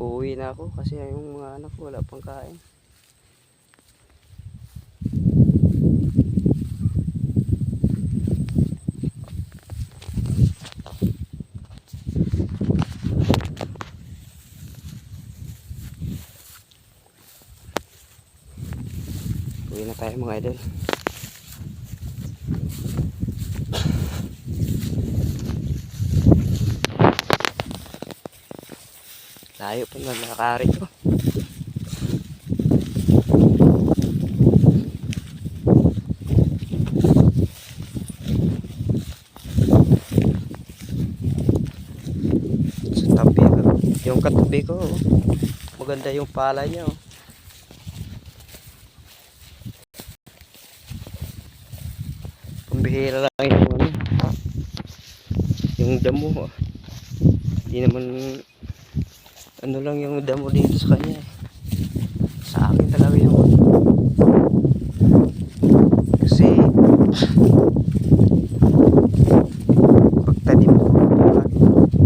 Uuwi na ako kasi yung mga anak ko wala pang kain. Uwi na tayo mga idol. Layo pa na nakakari ko. Sa tabi ko. Yung katabi ko, maganda yung pala niya. Pambihira lang yung damo. Hindi naman ano lang yung damo dito sa kanya. Sa akin talaga yung kasi pagtanim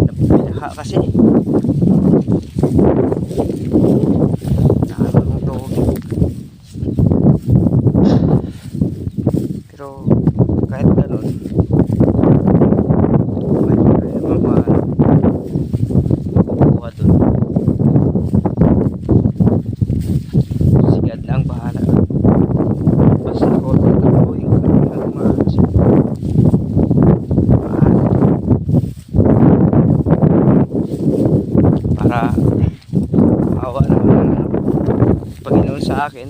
napilaha kasi nakalong tawag. Pero kahit ganun may mga makukuha dun. Sigad lang bahala. Basta ko tatapuin ko lang ng umaas. Para maawa naman ng Panginoon sa akin,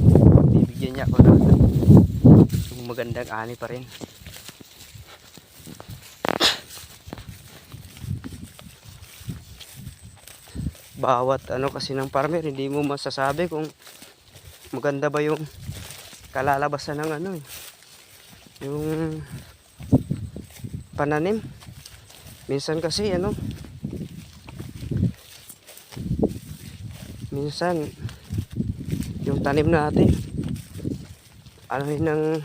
bibigyan niya ako ng yung magandang ani pa rin. Bawat ano kasi ng farmer, hindi mo masasabi kung maganda ba yung kalalabasan ng ano yung pananim. Minsan kasi ano, minsan yung tanim natin ano ng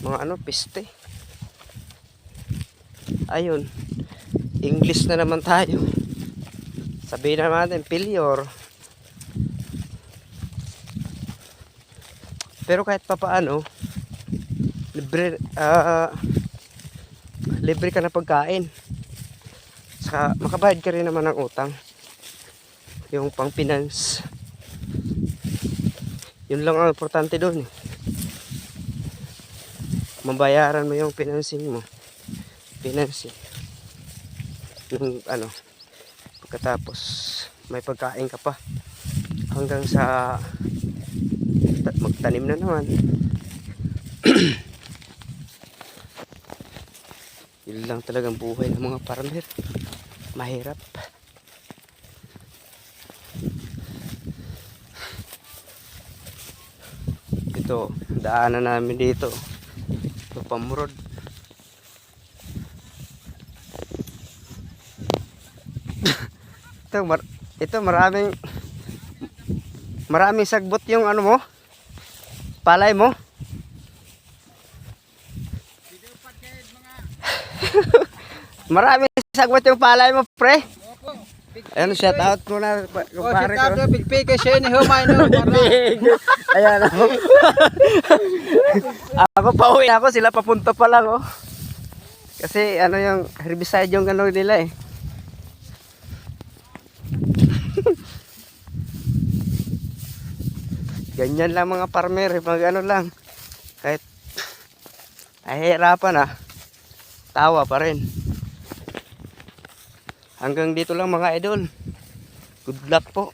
mga ano piste. Ayun, English na naman tayo. Sabihin na natin failure. Pero kahit pa paano libre ka na pagkain. Saka makabayad ka rin naman ng utang. Yung pang finance. Yun lang ang importante doon. Mabayaran mo yung financing mo. Financing. Yung ano, pagkatapos may pagkain ka pa hanggang sa magtanim na naman. Yun lang talagang buhay ng mga farmer. Mahirap. Ito, daanan namin dito. Ito pamurod. Ito maraming sagbot yung ano mo, palay mo. Maraming sagbot yung palay mo, pre. Ayan, shout out ko na kumpare ko. Pigpig kasi ni Humay no. Ayan ako. Ako pa uwi ako, sila papunta pa lang oh. Kasi ano yung herbicide yung ano nila eh. Ganyan lang mga farmer, pag ano lang, kahit nahihirapan tawa pa rin. Hanggang dito lang mga idol. Good luck po.